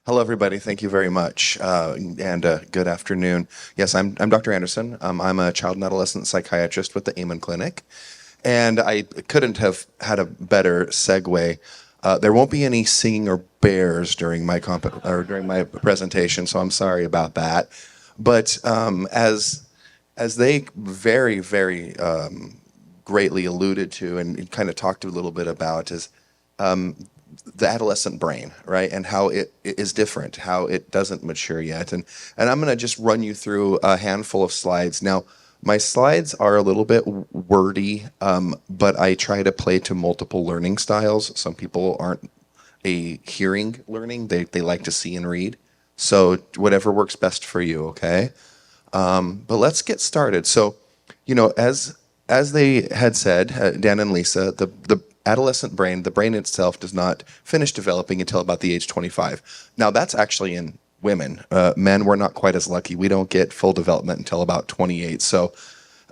Hello, everybody. Thank you very much, and good afternoon. Yes, I'm Dr. Anderson. I'm a child and adolescent psychiatrist with the Amen Clinic, and I couldn't have had a better segue. There won't be any singing or bears during during my presentation, so I'm sorry about that. But as they very greatly alluded to and kind of talked a little bit about is the adolescent brain, right? And how it is different, how it doesn't mature yet. And I'm going to just run you through a handful of slides. Now, my slides are a little bit wordy, but I try to play to multiple learning styles. Some people aren't a hearing learning, they like to see and read. So whatever works best for you, okay? But let's get started. So, as they had said, Dan and Lisa, the adolescent brain, the brain itself, does not finish developing until about the age 25. Now, that's actually in women. Men, we're not quite as lucky. We don't get full development until about 28. So,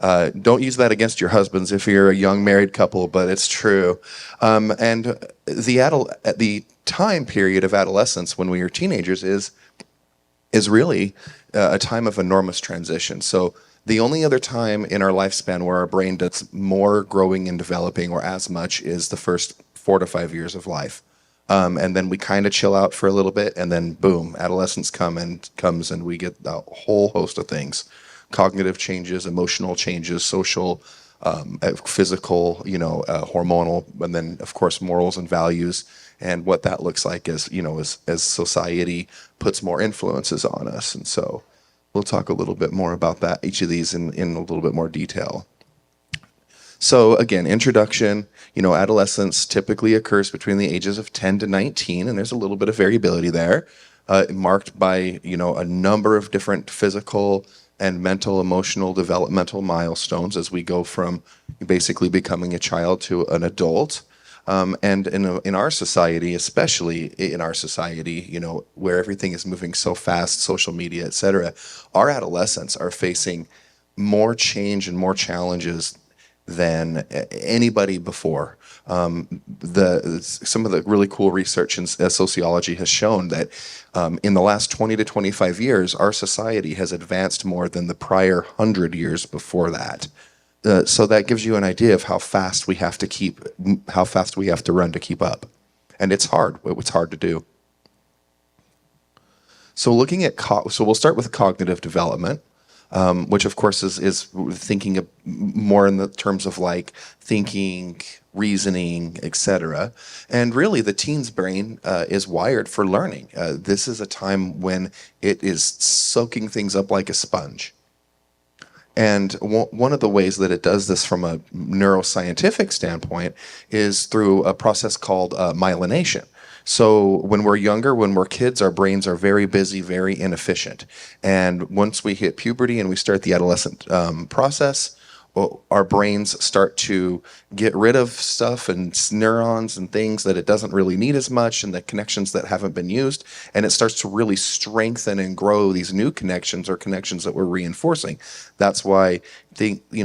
don't use that against your husbands if you're a young married couple, but it's true. And the time period of adolescence when we are teenagers is really a time of enormous transition. So the only other time in our lifespan where our brain does more growing and developing or as much is the first 4 to 5 years of life. And then we kind of chill out for a little bit, and then boom, adolescence comes, and we get a whole host of things: cognitive changes, emotional changes, social, physical, hormonal, and then of course morals and values. And what that looks like is, as society puts more influences on us. And so we'll talk a little bit more about that, each of these in a little bit more detail. So again, introduction, adolescence typically occurs between the ages of 10 to 19, and there's a little bit of variability there, marked by, a number of different physical and mental, emotional, developmental milestones as we go from basically becoming a child to an adult. And in our society, especially in our society, where everything is moving so fast, social media, et cetera, our adolescents are facing more change and more challenges than anybody before. Some of the really cool research in sociology has shown that in the last 20 to 25 years, our society has advanced more than the prior 100 years before that. So that gives you an idea of how fast we have to run to keep up. And it's hard. It's hard to do. So we'll start with cognitive development, which of course is thinking of more in the terms of like thinking, reasoning, etc. And really, the teen's brain is wired for learning. This is a time when it is soaking things up like a sponge. And one of the ways that it does this from a neuroscientific standpoint is through a process called myelination. So when we're younger, when we're kids, our brains are very busy, very inefficient. And once we hit puberty and we start the adolescent process, our brains start to get rid of stuff and neurons and things that it doesn't really need as much, and the connections that haven't been used, and it starts to really strengthen and grow these new connections or connections that we're reinforcing. That's why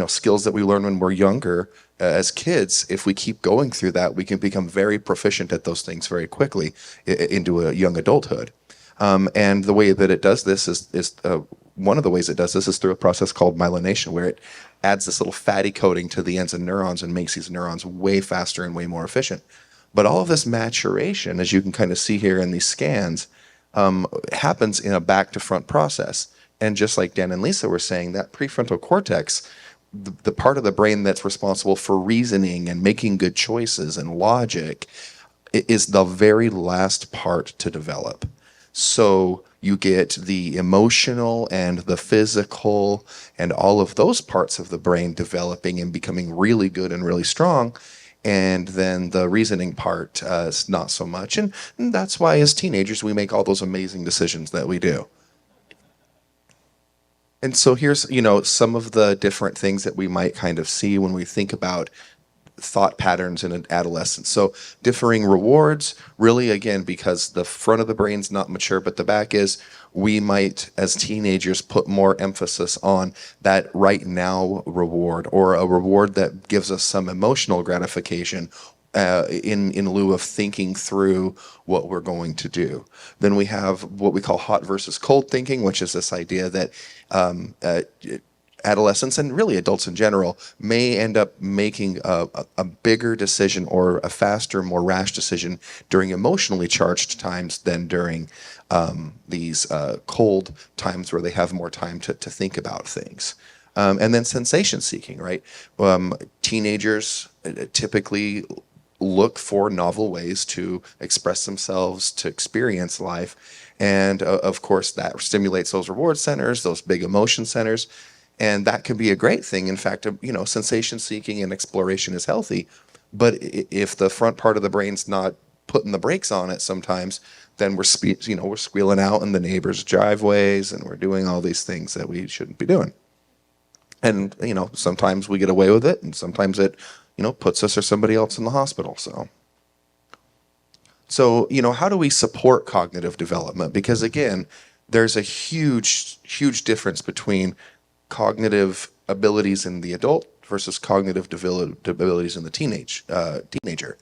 skills that we learn when we're younger as kids, if we keep going through that, we can become very proficient at those things very quickly into a young adulthood. And the way that it does this is one of the ways it does this is through a process called myelination, where it adds this little fatty coating to the ends of neurons and makes these neurons way faster and way more efficient. But all of this maturation, as you can kind of see here in these scans, happens in a back to front process. And just like Dan and Lisa were saying, that prefrontal cortex, the part of the brain that's responsible for reasoning and making good choices and logic, is the very last part to develop. So you get the emotional and the physical and all of those parts of the brain developing and becoming really good and really strong. And then the reasoning part is not so much. And that's why as teenagers, we make all those amazing decisions that we do. And so here's, some of the different things that we might kind of see when we think about thought patterns in an adolescence. So differing rewards, really, again, because the front of the brain's not mature, but the back is, we might, as teenagers, put more emphasis on that right now reward, or a reward that gives us some emotional gratification, in lieu of thinking through what we're going to do. Then we have what we call hot versus cold thinking, which is this idea that um, uh, adolescents and really adults in general may end up making a bigger decision or a faster, more rash decision during emotionally charged times than during these cold times where they have more time to think about things. And then sensation seeking, right? Teenagers typically look for novel ways to express themselves, to experience life. And of course, that stimulates those reward centers, those big emotion centers. And that can be a great thing. In fact, sensation seeking and exploration is healthy. But if the front part of the brain's not putting the brakes on it sometimes, then we're squealing out in the neighbors' driveways and we're doing all these things that we shouldn't be doing. And, sometimes we get away with it and sometimes it, puts us or somebody else in the hospital. So, how do we support cognitive development? Because again, there's a huge, huge difference between cognitive abilities in the adult versus cognitive abilities in the teenager.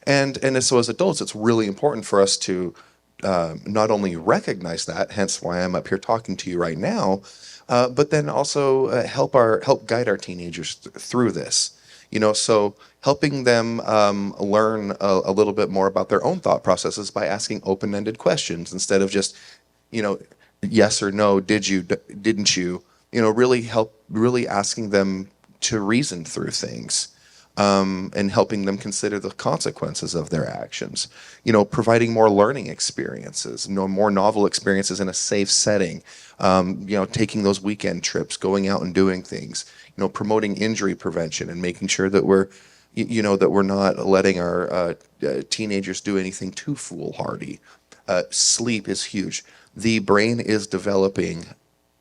And so as adults, it's really important for us to not only recognize that, hence why I'm up here talking to you right now, but then also help guide our teenagers through this. So helping them learn a little bit more about their own thought processes by asking open-ended questions instead of just, you know, yes or no, didn't you? Really asking them to reason through things, and helping them consider the consequences of their actions. Providing more learning experiences, more novel experiences in a safe setting. Taking those weekend trips, going out and doing things. Promoting injury prevention and making sure that we're not letting our teenagers do anything too foolhardy. Sleep is huge. The brain is developing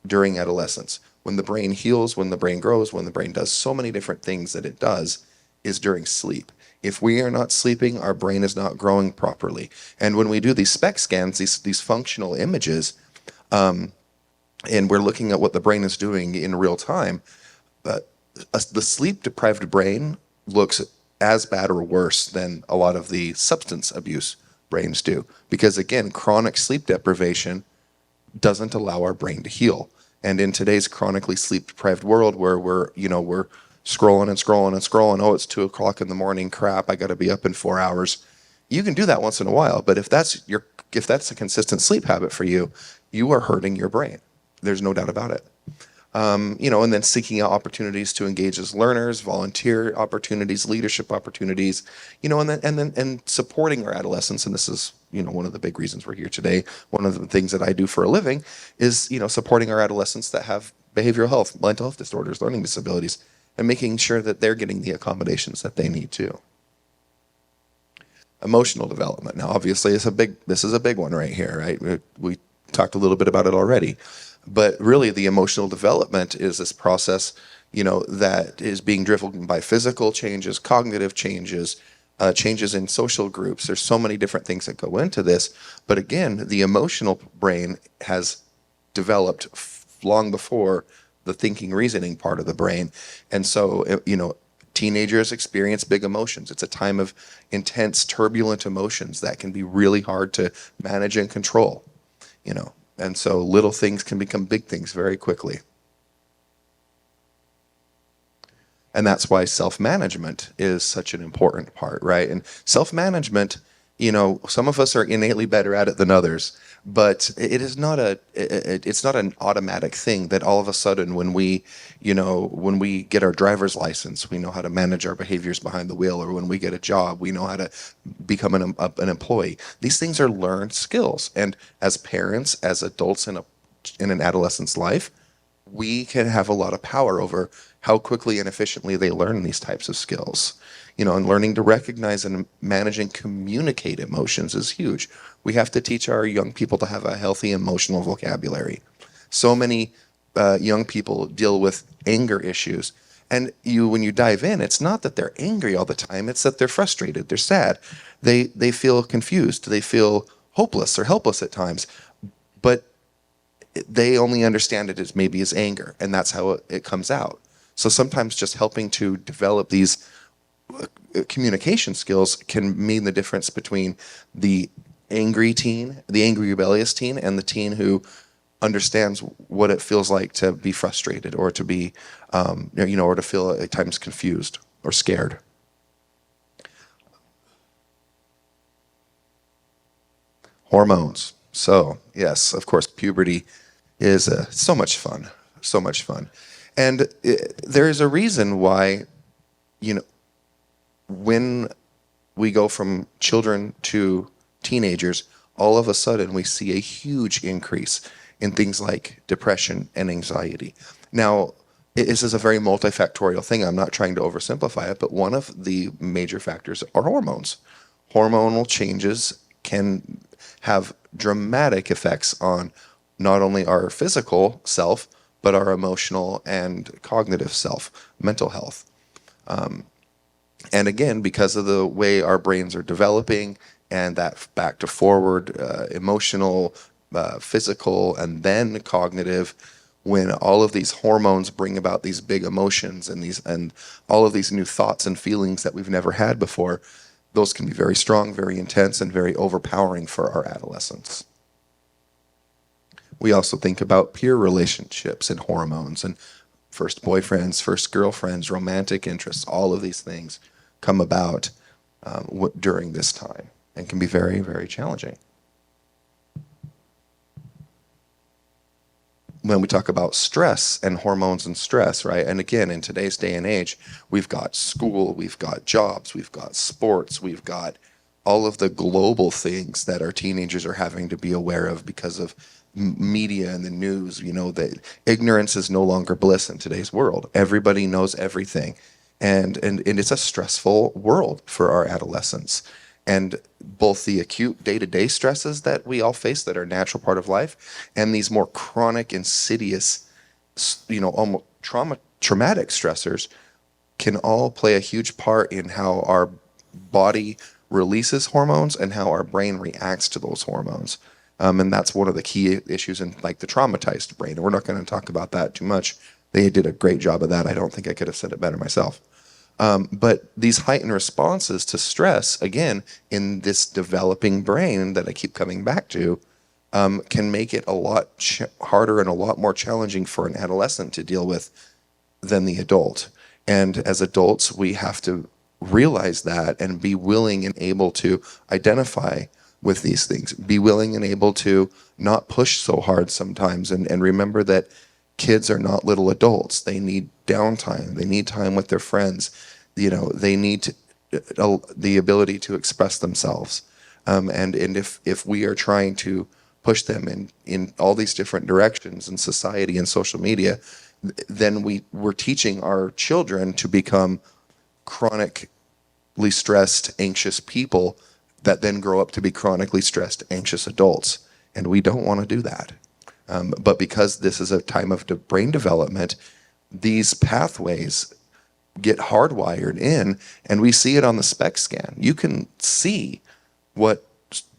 during adolescence. When the brain heals, when the brain grows, when the brain does so many different things that it does, is during sleep. If we are not sleeping, our brain is not growing properly. And when we do these SPECT scans, these functional images, and we're looking at what the brain is doing in real time, the sleep deprived brain looks as bad or worse than a lot of the substance abuse brains do. Because again, chronic sleep deprivation doesn't allow our brain to heal. And in today's chronically sleep deprived world where we're scrolling and scrolling and scrolling, oh, it's 2 o'clock in the morning, crap, I got to be up in 4 hours. You can do that once in a while, but if that's a consistent sleep habit for you, you are hurting your brain. There's no doubt about it. And then seeking out opportunities to engage as learners, volunteer opportunities, leadership opportunities, and supporting our adolescents. And this is, one of the big reasons we're here today. One of the things that I do for a living is, supporting our adolescents that have behavioral health, mental health disorders, learning disabilities, and making sure that they're getting the accommodations that they need too. Emotional development. Now, obviously, this is a big one right here, right? We talked a little bit about it already. But really, the emotional development is this process, that is being driven by physical changes, cognitive changes, changes in social groups. There's so many different things that go into this. But again, the emotional brain has developed long before the thinking, reasoning part of the brain. And so, teenagers experience big emotions. It's a time of intense, turbulent emotions that can be really hard to manage and control, And so little things can become big things very quickly. And that's why self-management is such an important part, right? And self-management, some of us are innately better at it than others, but it is not it's not an automatic thing that all of a sudden when we get our driver's license, we know how to manage our behaviors behind the wheel, or when we get a job, we know how to become an employee. These things are learned skills. And as parents, as adults in an adolescent's life, we can have a lot of power over how quickly and efficiently they learn these types of skills. And learning to recognize and manage and communicate emotions is huge. We have to teach our young people to have a healthy emotional vocabulary. So many young people deal with anger issues. And when you dive in, it's not that they're angry all the time, it's that they're frustrated, they're sad, they feel confused, they feel hopeless or helpless at times. But they only understand it as maybe as anger, and that's how it comes out. So sometimes just helping to develop these communication skills can mean the difference between the angry teen, the angry rebellious teen, and the teen who understands what it feels like to be frustrated or to be, or to feel at times confused or scared. Hormones. So, yes, of course, puberty is so much fun, so much fun. And there is a reason why, you know, when we go from children to teenagers, all of a sudden we see a huge increase in things like depression and anxiety. Now, this is a very multifactorial thing. I'm not trying to oversimplify it, but one of the major factors are hormones. Hormonal changes can have dramatic effects on not only our physical self, but our emotional and cognitive self, mental health. And again, because of the way our brains are developing and that back to forward, emotional, physical, and then cognitive, when all of these hormones bring about these big emotions and all of these new thoughts and feelings that we've never had before, those can be very strong, very intense, and very overpowering for our adolescence. We also think about peer relationships and hormones and first boyfriends, first girlfriends, romantic interests. All of these things come about during this time and can be very, very challenging. When we talk about stress and hormones and stress, right? And again, in today's day and age, we've got school, we've got jobs, we've got sports, we've got all of the global things that our teenagers are having to be aware of because of media and the news. That ignorance is no longer bliss in today's world. Everybody knows everything. And it's a stressful world for our adolescents. And both the acute day-to-day stresses that we all face that are a natural part of life, and these more chronic, insidious, almost traumatic stressors can all play a huge part in how our body releases hormones and how our brain reacts to those hormones. And that's one of the key issues in like the traumatized brain. And we're not going to talk about that too much. They did a great job of that. I don't think I could have said it better myself. But these heightened responses to stress, again, in this developing brain that I keep coming back to, can make it a lot harder and a lot more challenging for an adolescent to deal with than the adult. And as adults, we have to realize that and be willing and able to identify with these things, be willing and able to not push so hard sometimes, and remember that kids are not little adults. They need downtime. They need time with their friends. They need the ability to express themselves. And if we are trying to push them in all these different directions in society and social media, then we're teaching our children to become chronically stressed, anxious people that then grow up to be chronically stressed, anxious adults. And we don't want to do that. But because this is a time of brain development, these pathways get hardwired in, and we see it on the SPECT scan. You can see what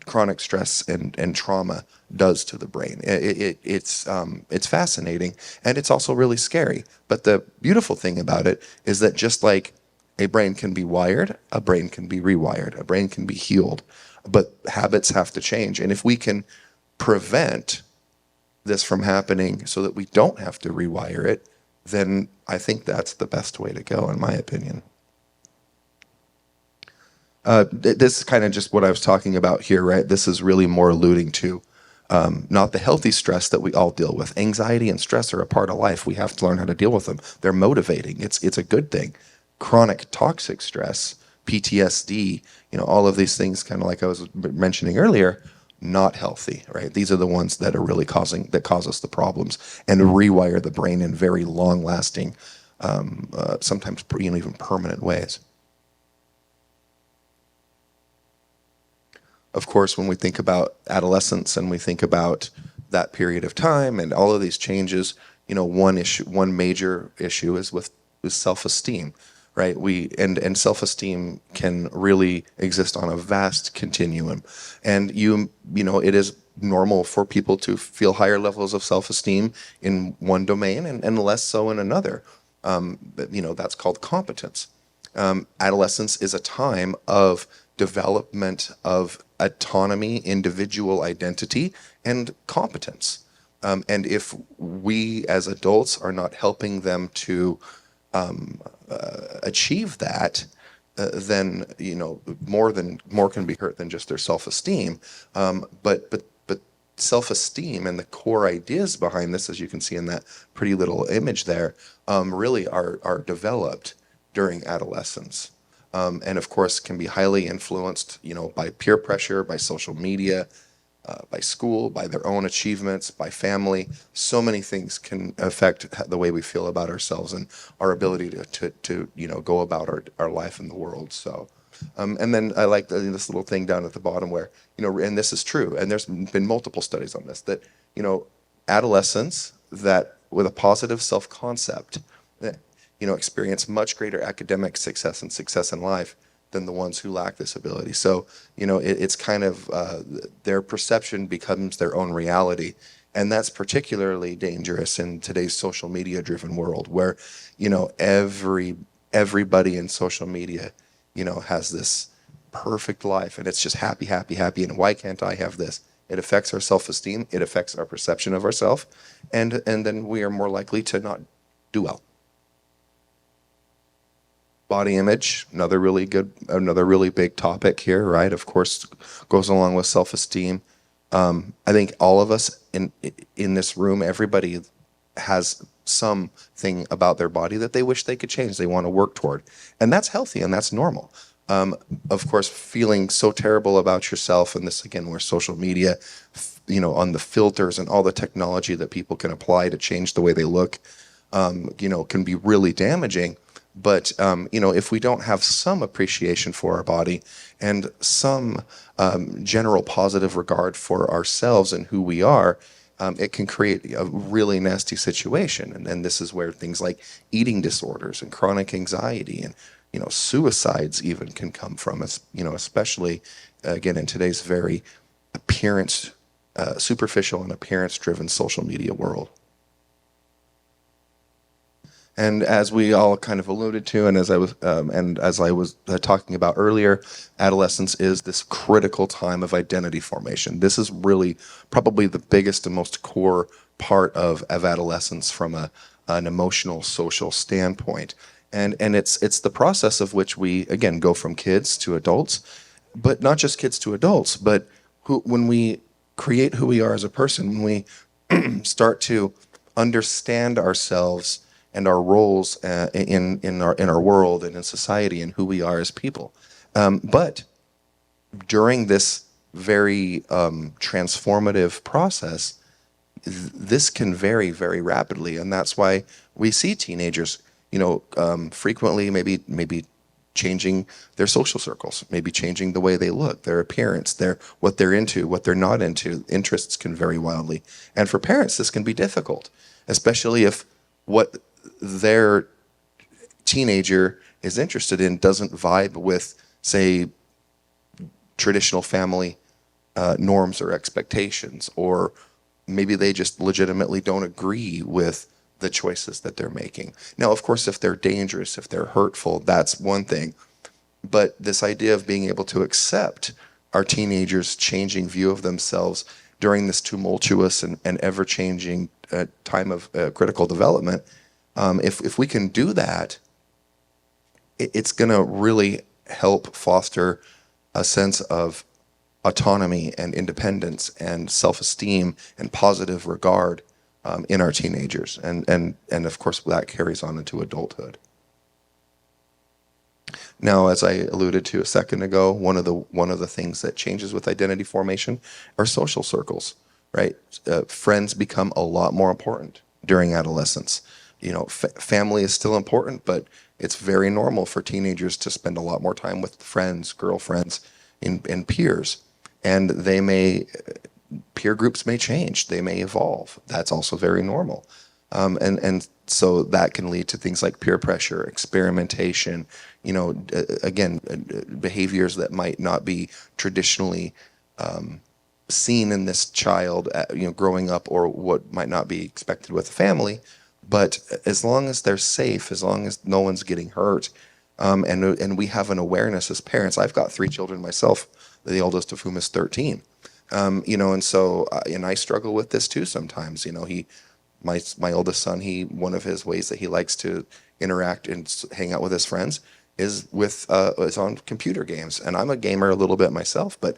chronic stress and trauma does to the brain. It's fascinating, and it's also really scary. But the beautiful thing about it is that just like a brain can be wired, a brain can be rewired, a brain can be healed, but habits have to change. And if we can prevent this from happening so that we don't have to rewire it, then I think that's the best way to go, in my opinion. This is kind of just what I was talking about here, right? This is really more alluding to not the healthy stress that we all deal with. Anxiety and stress are a part of life. We have to learn how to deal with them. They're motivating. It's a good thing. Chronic toxic stress, PTSD, all of these things, kind of like I was mentioning earlier, not healthy, right? These are the ones that are really cause us the problems and rewire the brain in very long-lasting, sometimes even permanent ways. Of course, when we think about adolescence and we think about that period of time and all of these changes, one major issue is with self-esteem, right? And self-esteem can really exist on a vast continuum. And it is normal for people to feel higher levels of self-esteem in one domain and less so in another. That's called competence. Adolescence is a time of development of autonomy, individual identity, and competence. And if we as adults are not helping them to achieve that, then more can be hurt than just their self-esteem. But self-esteem and the core ideas behind this, as you can see in that pretty little image there, really are developed during adolescence. And of course can be highly influenced, by peer pressure, by social media, by school, by their own achievements, by family. So many things can affect the way we feel about ourselves and our ability to go about our life in the world. So, and then I like this little thing down at the bottom where, and this is true, and there's been multiple studies on this, that, adolescents that with a positive self-concept, experience much greater academic success and success in life than the ones who lack this ability. So, it's kind of their perception becomes their own reality. And that's particularly dangerous in today's social media driven world where, everybody in social media, has this perfect life and it's just happy, happy, happy. And why can't I have this? It affects our self-esteem. It affects our perception of ourselves. And then we are more likely to not do well. Body image, another really big topic here, right? Of course, goes along with self-esteem. I think all of us in this room, everybody has something about their body that they wish they could change. They want to work toward, and that's healthy and that's normal. Of course, feeling so terrible about yourself, and this again, where social media, on the filters and all the technology that people can apply to change the way they look, can be really damaging. But, if we don't have some appreciation for our body and some general positive regard for ourselves and who we are, it can create a really nasty situation. And this is where things like eating disorders and chronic anxiety and, suicides even can come from, especially, again, in today's very superficial and appearance-driven social media world. And as we all kind of alluded to, and as I was talking about earlier, adolescence is this critical time of identity formation. This is really probably the biggest and most core part of adolescence from an emotional, social standpoint. And it's the process of which we, again, go from kids to adults, but not just kids to adults, but when we create who we are as a person, when we start to understand ourselves and our roles in our world and in society and who we are as people. But during this very transformative process, this can vary very rapidly, and that's why we see teenagers, frequently maybe changing their social circles, maybe changing the way they look, their appearance, what they're into, what they're not into. Interests can vary wildly, and for parents, this can be difficult, especially if what their teenager is interested in doesn't vibe with, say, traditional family norms or expectations, or maybe they just legitimately don't agree with the choices that they're making. Now, of course, if they're dangerous, if they're hurtful, that's one thing. But this idea of being able to accept our teenagers' changing view of themselves during this tumultuous and ever-changing time of critical development, if we can do that, it's going to really help foster a sense of autonomy and independence and self-esteem and positive regard in our teenagers. And of course, that carries on into adulthood. Now, as I alluded to a second ago, one of the things that changes with identity formation are social circles, right? Friends become a lot more important during adolescence. Family is still important, but it's very normal for teenagers to spend a lot more time with friends, girlfriends, and peers. And peer groups may change, they may evolve. That's also very normal. And so that can lead to things like peer pressure, experimentation, again, behaviors that might not be traditionally seen in this child, growing up, or what might not be expected with a family. But as long as they're safe, as long as no one's getting hurt, And we have an awareness as parents. I've got three children myself, the oldest of whom is 13. And so and I struggle with this too sometimes. My oldest son, one of his ways that he likes to interact and hang out with his friends is on computer games. And I'm a gamer a little bit myself, but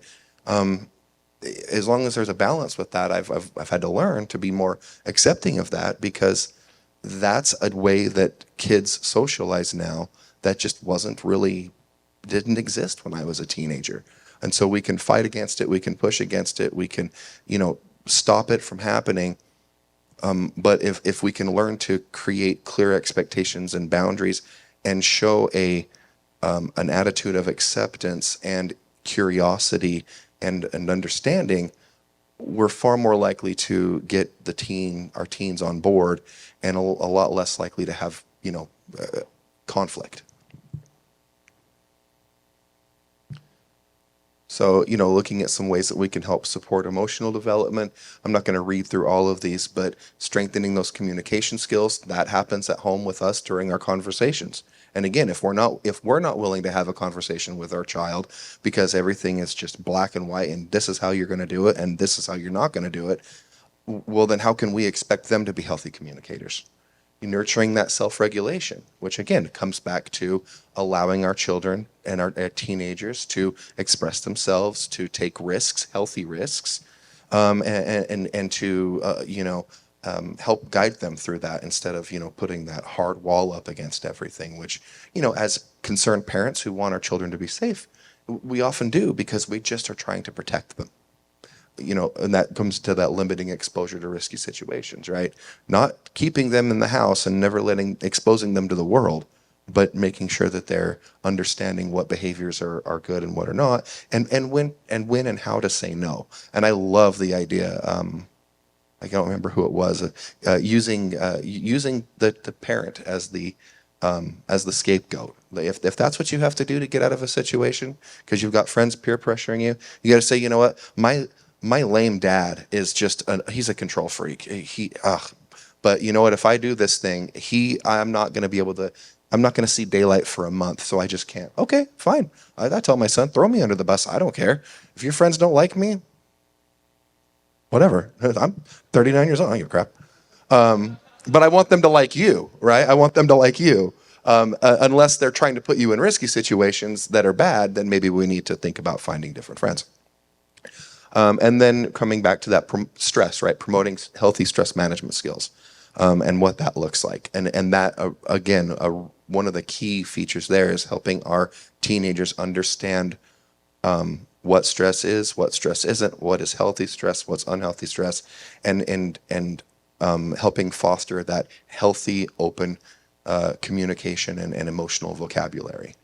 as long as there's a balance with that, I've had to learn to be more accepting of that, because that's a way that kids socialize now that just didn't exist when I was a teenager. And so we can fight against it, we can push against it, we can, stop it from happening. But if we can learn to create clear expectations and boundaries and show an attitude of acceptance and curiosity and understanding, we're far more likely to get our teens on board, and a lot less likely to have conflict. So, looking at some ways that we can help support emotional development. I'm not going to read through all of these, but strengthening those communication skills, that happens at home with us during our conversations. And again, if we're not willing to have a conversation with our child because everything is just black and white and this is how you're going to do it and this is how you're not going to do it, well, then how can we expect them to be healthy communicators? Nurturing that self-regulation, which again comes back to allowing our children and our teenagers to express themselves, to take risks, healthy risks, and to help guide them through that, instead of putting that hard wall up against everything. Which as concerned parents who want our children to be safe, we often do, because we just are trying to protect them. And that comes to that limiting exposure to risky situations, right? Not keeping them in the house and never exposing them to the world, but making sure that they're understanding what behaviors are good and what are not, and when and how to say no. And I love the idea. I don't remember who it was, using the parent as the scapegoat. If that's what you have to do to get out of a situation, because you've got friends peer pressuring you, you got to say, you know what, my lame dad is he's a control freak. But you know what? If I do this thing, I'm not going to see daylight for a month, so I just can't. Okay, fine. I tell my son, throw me under the bus. I don't care. If your friends don't like me, whatever. I'm 39 years old. I don't give a crap. But I want them to like you, right? I want them to like you. Unless they're trying to put you in risky situations that are bad, then maybe we need to think about finding different friends. And then coming back to that stress, right? Promoting healthy stress management skills, and what that looks like. And that, again, one of the key features there is helping our teenagers understand what stress is, what stress isn't, what is healthy stress, what's unhealthy stress, and helping foster that healthy, open communication and emotional vocabulary.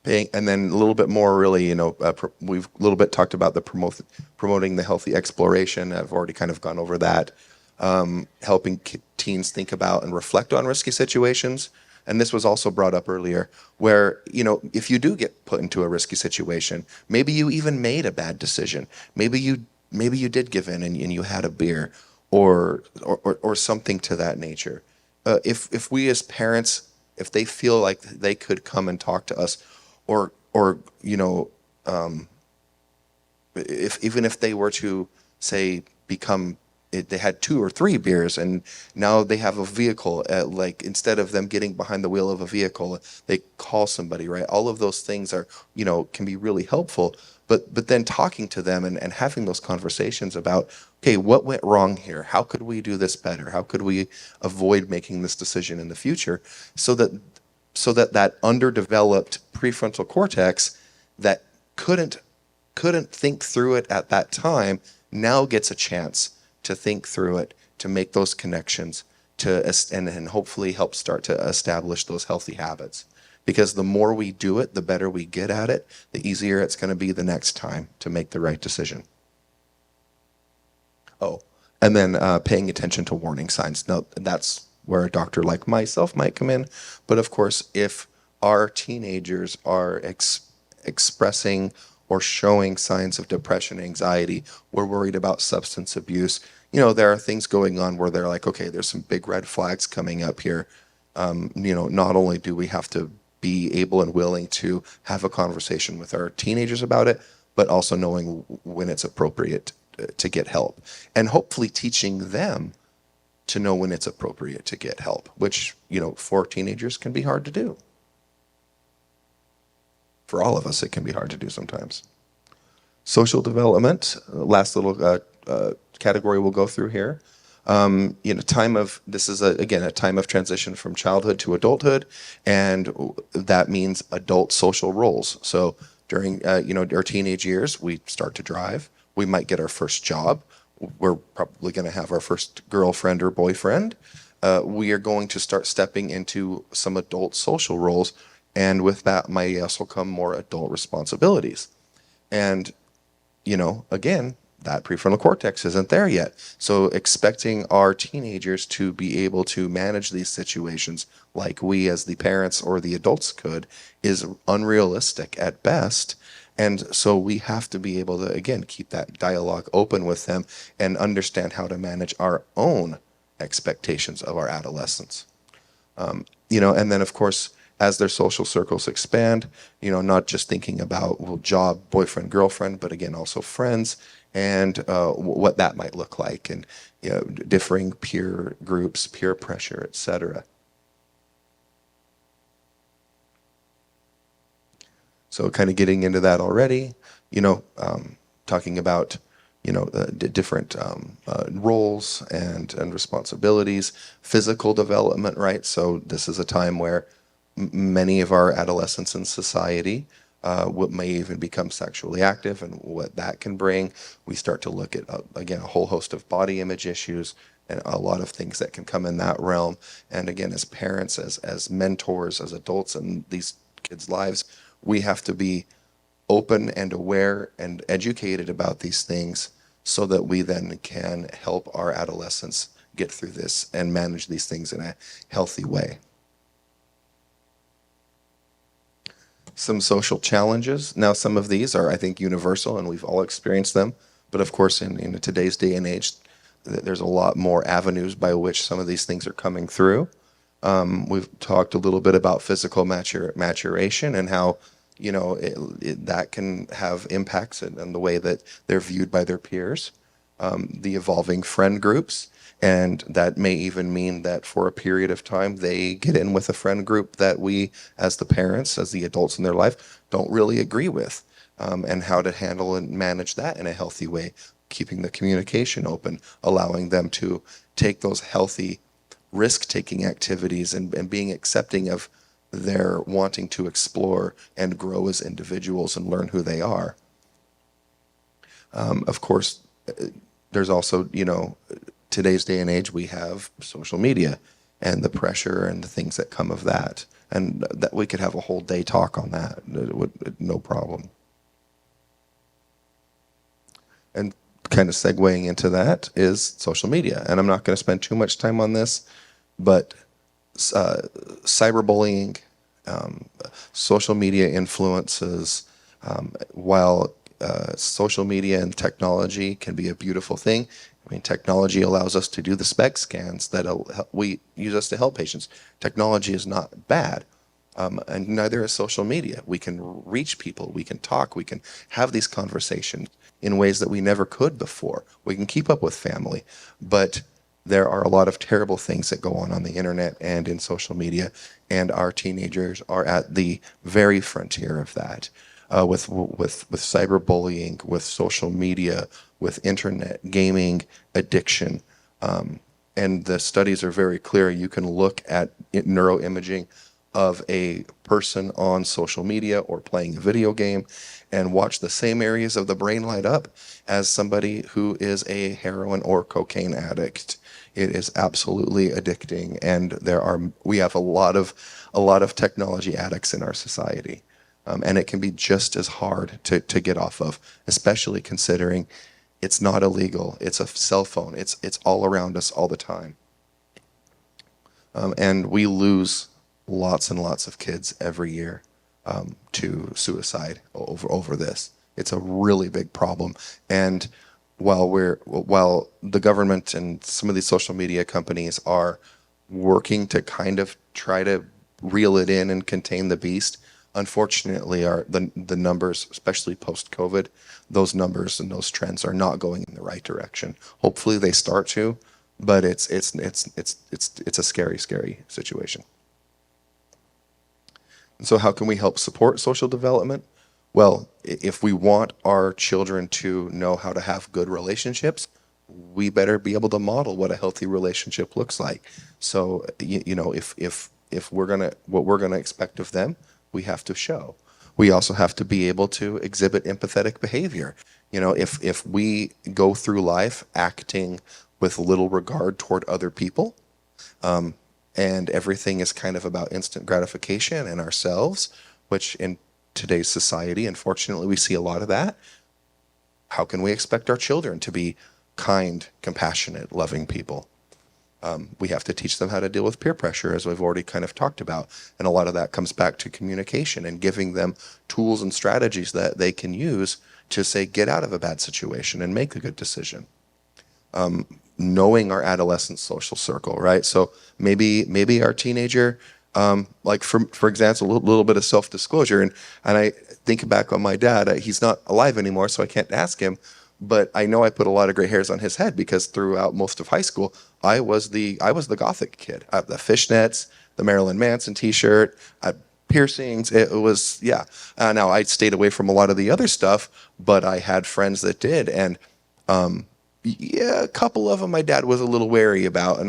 And then a little bit more, really, we've a little bit talked about promoting the healthy exploration. I've already kind of gone over that. Helping teens think about and reflect on risky situations. And this was also brought up earlier, where, if you do get put into a risky situation, maybe you even made a bad decision. Maybe you did give in and you had a beer or something to that nature. If we as parents, if they feel like they could come and talk to us, or if they were to say they had 2 or 3 beers and now they have a vehicle, like instead of them getting behind the wheel of a vehicle, they call somebody, right? All of those things are, can be really helpful, but then talking to them and having those conversations about, okay, what went wrong here? How could we do this better? How could we avoid making this decision in the future, so that underdeveloped prefrontal cortex that couldn't think through it at that time now gets a chance to think through it, to make those connections, and hopefully help start to establish those healthy habits. Because the more we do it, the better we get at it, the easier it's going to be the next time to make the right decision. Oh, and then paying attention to warning signs. Now, that's where a doctor like myself might come in. But of course, if our teenagers are expressing or showing signs of depression, anxiety, we're worried about substance abuse, there are things going on where they're like, okay, there's some big red flags coming up here. Not only do we have to be able and willing to have a conversation with our teenagers about it, but also knowing when it's appropriate to get help, and hopefully teaching them to know when it's appropriate to get help, which, for teenagers can be hard to do. For all of us, it can be hard to do sometimes. Social development, last little category we'll go through here. This is again a time of transition from childhood to adulthood, and that means adult social roles. So during our teenage years, we start to drive. We might get our first job. We're probably going to have our first girlfriend or boyfriend. We are going to start stepping into some adult social roles, and with that might also come more adult responsibilities. And again, that prefrontal cortex isn't there yet. So expecting our teenagers to be able to manage these situations like we as the parents or the adults could is unrealistic at best. And so we have to be able to, again, keep that dialogue open with them and understand how to manage our own expectations of our adolescents. And then of course, as their social circles expand, not just thinking about, well, job, boyfriend, girlfriend, but again, also friends and what that might look like, and differing peer groups, peer pressure, etc. So kind of getting into that already, talking about different roles and responsibilities, physical development, right? So this is a time where many of our adolescents in society what may even become sexually active, and what that can bring. We start to look at, again, a whole host of body image issues and a lot of things that can come in that realm. And again, as parents, as mentors, as adults in these kids' lives, we have to be open and aware and educated about these things so that we then can help our adolescents get through this and manage these things in a healthy way. Some social challenges. Now, some of these are, I think, universal, and we've all experienced them. But of course, in today's day and age, there's a lot more avenues by which some of these things are coming through. We've talked a little bit about physical maturation and how that can have impacts on the way that they're viewed by their peers. The evolving friend groups. And that may even mean that for a period of time, they get in with a friend group that we, as the parents, as the adults in their life, don't really agree with, and how to handle and manage that in a healthy way, keeping the communication open, allowing them to take those healthy risk-taking activities and being accepting of their wanting to explore and grow as individuals and learn who they are. Of course, there's also, today's day and age, we have social media and the pressure and the things that come of that. And that we could have a whole day talk on that, no problem. And kind of segueing into that is social media. And I'm not going to spend too much time on this, but cyberbullying, social media influences, while social media and technology can be a beautiful thing. I mean, technology allows us to do the spec scans that we use us to help patients. Technology is not bad, and neither is social media. We can reach people, we can talk, we can have these conversations in ways that we never could before. We can keep up with family, but there are a lot of terrible things that go on the internet and in social media, and our teenagers are at the very frontier of that. With cyberbullying, with social media, with internet gaming addiction, and the studies are very clear. You can look at neuroimaging of a person on social media or playing a video game and watch the same areas of the brain light up as somebody who is a heroin or cocaine addict. It is absolutely addicting, and we have a lot of technology addicts in our society. And it can be just as hard to get off of, especially considering it's not illegal. It's a cell phone. It's all around us all the time. And we lose lots and lots of kids every year to suicide over this. It's a really big problem. And while the government and some of these social media companies are working to kind of try to reel it in and contain the beast. Unfortunately, the numbers, especially post-COVID, those numbers and those trends are not going in the right direction. Hopefully, they start to, but it's a scary situation. And so, how can we help support social development? Well, if we want our children to know how to have good relationships, we better be able to model what a healthy relationship looks like. So, if we're gonna what we're gonna expect of them, we have to show. We also have to be able to exhibit empathetic behavior. If we go through life acting with little regard toward other people, and everything is kind of about instant gratification and ourselves, which in today's society, unfortunately, we see a lot of that. How can we expect our children to be kind, compassionate, loving people? We have to teach them how to deal with peer pressure, as we've already kind of talked about. And a lot of that comes back to communication and giving them tools and strategies that they can use to say, get out of a bad situation and make a good decision. Knowing our adolescent social circle, right? So maybe our teenager, like for example, a little bit of self-disclosure, and I think back on my dad. He's not alive anymore, so I can't ask him. But I know I put a lot of gray hairs on his head because throughout most of high school, I was the gothic kid. I had the fishnets, the Marilyn Manson T-shirt, I had piercings. It was, yeah. Now I stayed away from a lot of the other stuff, but I had friends that did, and yeah, a couple of them my dad was a little wary about,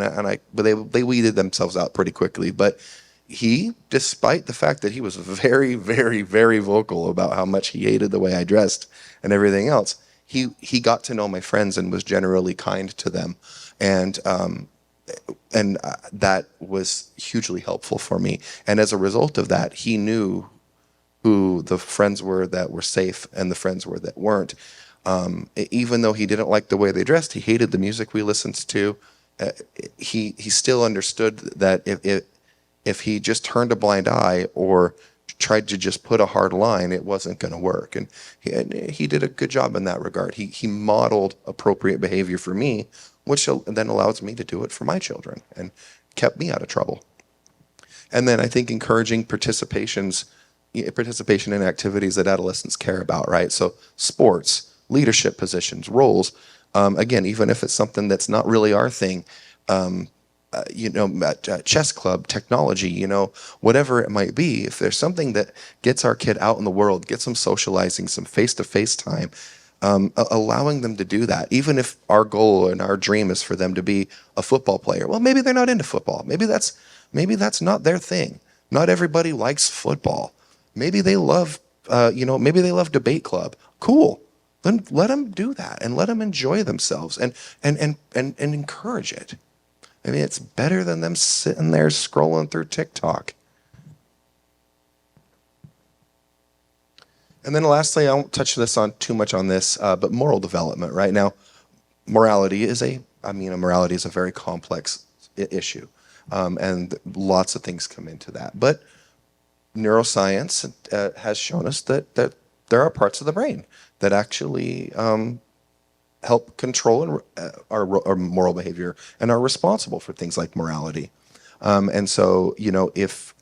but they weeded themselves out pretty quickly. But he, despite the fact that he was very, very, very vocal about how much he hated the way I dressed and everything else, he got to know my friends and was generally kind to them, and that was hugely helpful for me. And as a result of that, he knew who the friends were that were safe and the friends were that weren't. Even though he didn't like the way they dressed, he hated the music we listened to. He still understood that if he just turned a blind eye or tried to just put a hard line, it wasn't going to work. And he did a good job in that regard. He modeled appropriate behavior for me, which then allows me to do it for my children and kept me out of trouble. And then I think encouraging participation in activities that adolescents care about, right? So sports, leadership positions, roles. Again, even if it's something that's not really our thing, chess club, technology, whatever it might be, if there's something that gets our kid out in the world, gets them socializing, some face-to-face time, allowing them to do that, even if our goal and our dream is for them to be a football player. Well, maybe they're not into football. Maybe that's not their thing. Not everybody likes football. Maybe they love, maybe they love debate club. Cool. Then let them do that and let them enjoy themselves and encourage it. I mean, it's better than them sitting there scrolling through TikTok. And then lastly, I won't touch too much on this, but moral development. Right now, morality is a very complex issue, and lots of things come into that. But neuroscience has shown us that there are parts of the brain that actually help control our moral behavior and are responsible for things like morality. And so, if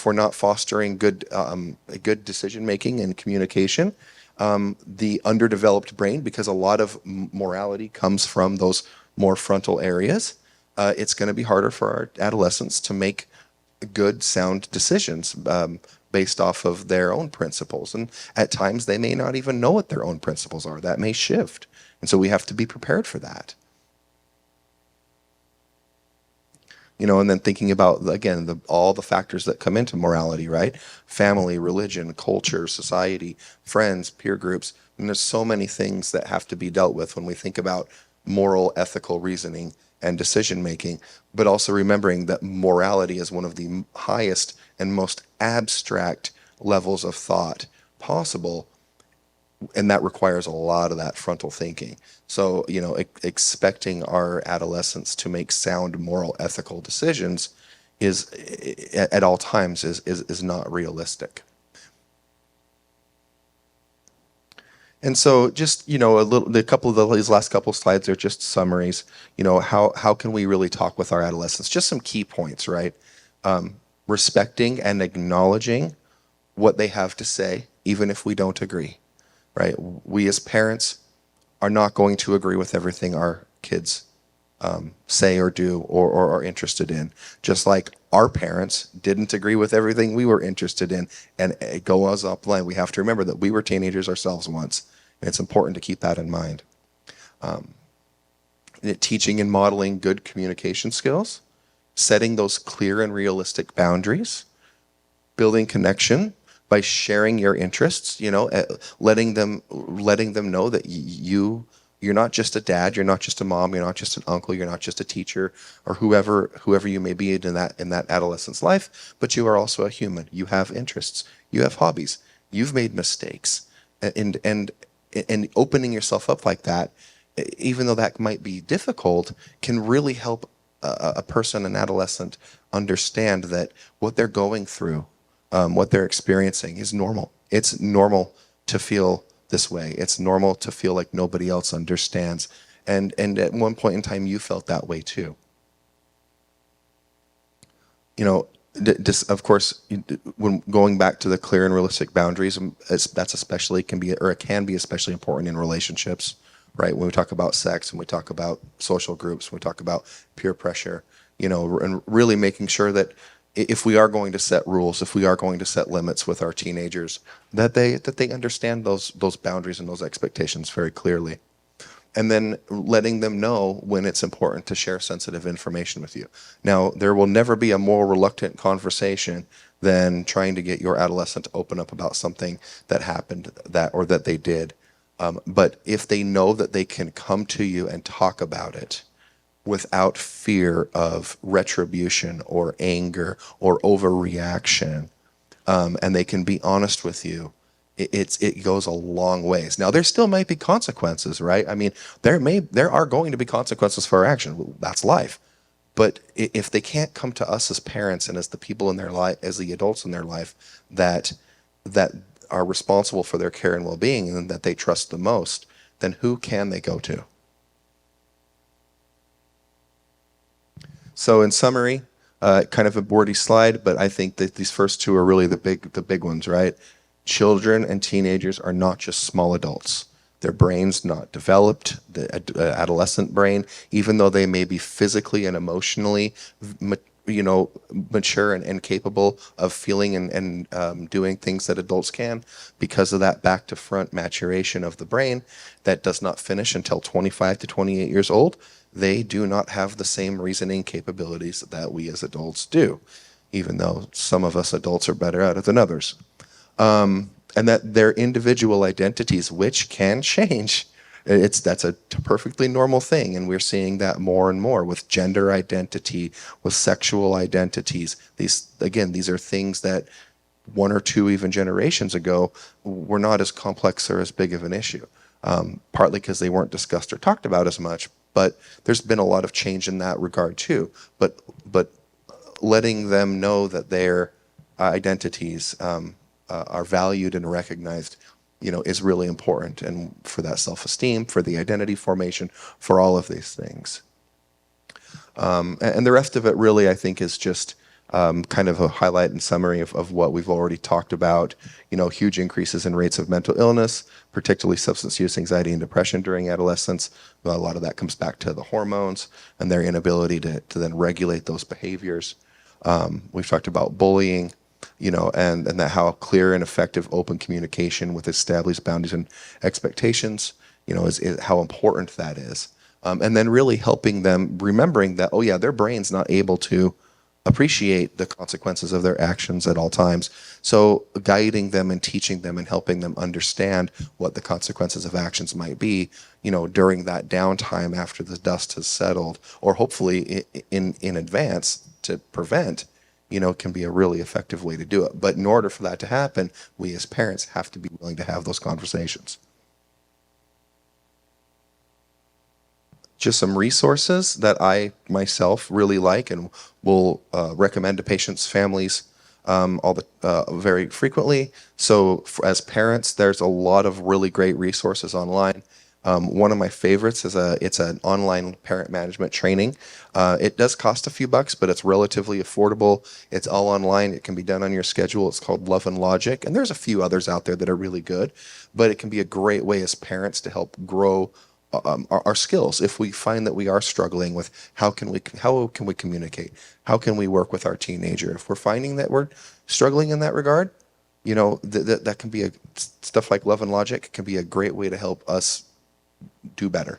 we're not fostering good decision making and communication, the underdeveloped brain, because a lot of morality comes from those more frontal areas, it's going to be harder for our adolescents to make good, sound decisions based off of their own principles. And at times they may not even know what their own principles are. That may shift. And so we have to be prepared for that. And then thinking about, again, all the factors that come into morality, right? Family, religion, culture, society, friends, peer groups. And there's so many things that have to be dealt with when we think about moral, ethical reasoning and decision making, but also remembering that morality is one of the highest and most abstract levels of thought possible, and that requires a lot of that frontal thinking. So, expecting our adolescents to make sound moral, ethical decisions is at all times is not realistic. And so just, a couple of these last couple slides are just summaries. How can we really talk with our adolescents? Just some key points, right? Respecting and acknowledging what they have to say, even if we don't agree, right? We as parents are not going to agree with everything our kids say or do or are interested in. Just like our parents didn't agree with everything we were interested in, and it goes up line. We have to remember that we were teenagers ourselves once, and it's important to keep that in mind. Teaching and modeling good communication skills, setting those clear and realistic boundaries, building connection by sharing your interests, letting them know that you're not just a dad, you're not just a mom, you're not just an uncle, you're not just a teacher or whoever you may be in that adolescent's life, but you are also a human. You have interests, you have hobbies, you've made mistakes, and opening yourself up like that, even though that might be difficult, can really help a person, an adolescent, understand that what they're going through, what they're experiencing is normal. It's normal to feel this way. It's normal to feel like nobody else understands. And at one point in time, you felt that way too. Of course, when going back to the clear and realistic boundaries, that's especially it can be especially important in relationships, right? When we talk about sex, when we talk about social groups, when we talk about peer pressure, and really making sure that if we are going to set rules, if we are going to set limits with our teenagers, that they understand those boundaries and those expectations very clearly. And then letting them know when it's important to share sensitive information with you. Now, there will never be a more reluctant conversation than trying to get your adolescent to open up about something that happened or that they did. But if they know that they can come to you and talk about it without fear of retribution or anger or overreaction, and they can be honest with you, it goes a long ways. Now, there still might be consequences, right? I mean, there are going to be consequences for our action. That's life. But if they can't come to us as parents and as the people in their life, as the adults in their life that are responsible for their care and well-being and that they trust the most, then who can they go to? So in summary, kind of a wordy slide, but I think that these first two are really the big ones, right? Children and teenagers are not just small adults. Their brain's not developed, the adolescent brain, even though they may be physically and emotionally, mature and capable of feeling and doing things that adults can, because of that back to front maturation of the brain that does not finish until 25 to 28 years old. They do not have the same reasoning capabilities that we as adults do, even though some of us adults are better at it than others. And that their individual identities, which can change, that's a perfectly normal thing, and we're seeing that more and more with gender identity, with sexual identities. These are things that one or two even generations ago were not as complex or as big of an issue, partly because they weren't discussed or talked about as much. But there's been a lot of change in that regard too. But letting them know that their identities are valued and recognized, is really important, and for that self-esteem, for the identity formation, for all of these things. And the rest of it really, I think, is just kind of a highlight and summary of what we've already talked about. Huge increases in rates of mental illness, particularly substance use, anxiety, and depression during adolescence. A lot of that comes back to the hormones and their inability to then regulate those behaviors. We've talked about bullying, and that how clear and effective open communication with established boundaries and expectations, is how important that is. And then really helping them, remembering that, oh yeah, their brain's not able to appreciate the consequences of their actions at all times. So guiding them and teaching them and helping them understand what the consequences of actions might be, during that downtime after the dust has settled, or hopefully in advance to prevent, can be a really effective way to do it. But in order for that to happen, we as parents have to be willing to have those conversations. Just some resources that I myself really like and will recommend to patients, families. all the very frequently. So as parents, there's a lot of really great resources online. One of my favorites is it's an online parent management training. It does cost a few bucks, but it's relatively affordable. It's all online. It can be done on your schedule. It's called Love and Logic, and there's a few others out there that are really good. But it can be a great way as parents to help grow our skills. If we find that we are struggling with how can we communicate, how can we work with our teenager, if we're finding that we're struggling in that regard, that can be stuff like Love and Logic can be a great way to help us do better.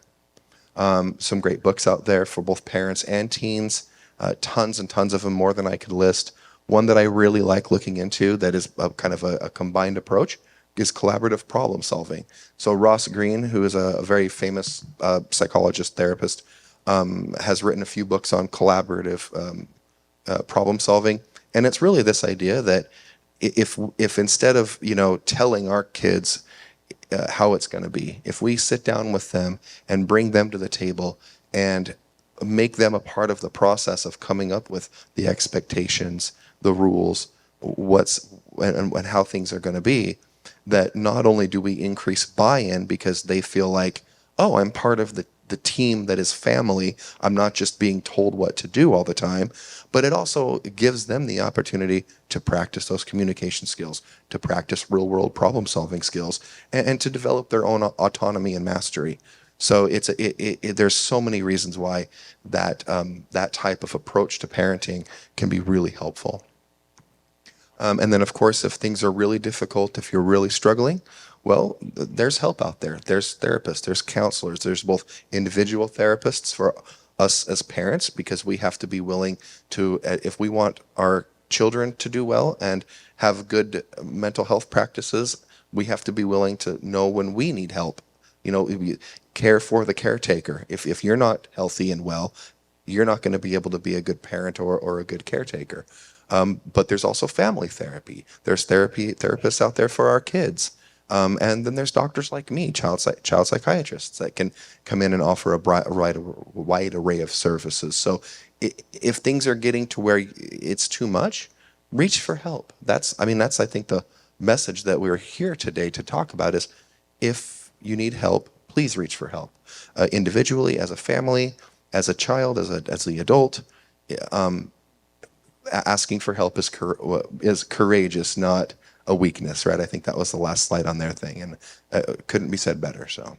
Some great books out there for both parents and teens, tons and tons of them, more than I could list. One that I really like looking into that is a kind of a combined approach is collaborative problem solving. So Ross Greene, who is a very famous psychologist, therapist, has written a few books on collaborative problem solving. And it's really this idea that if instead of, telling our kids how it's going to be, if we sit down with them and bring them to the table and make them a part of the process of coming up with the expectations, the rules, and how things are going to be, that not only do we increase buy-in because they feel like, oh, I'm part of the team that is family. I'm not just being told what to do all the time, but it also gives them the opportunity to practice those communication skills, to practice real-world problem-solving skills, and to develop their own autonomy and mastery. So there's so many reasons why that type of approach to parenting can be really helpful. And then, of course, if things are really difficult, if you're really struggling, well, there's help out there. There's therapists, there's counselors, there's both individual therapists for us as parents, because we have to be willing to, if we want our children to do well and have good mental health practices, we have to be willing to know when we need help. Care for the caretaker. If you're not healthy and well, you're not going to be able to be a good parent or a good caretaker. But there's also family therapy. There's therapists out there for our kids. And then there's doctors like me, child psychiatrists that can come in and offer a wide array of services. So if things are getting to where it's too much, reach for help. That's I think the message that we're here today to talk about is, if you need help, please reach for help. Individually, as a family, as a child, as the adult. Asking for help is courageous, not a weakness, right? I think that was the last slide on their thing, and couldn't be said better. So.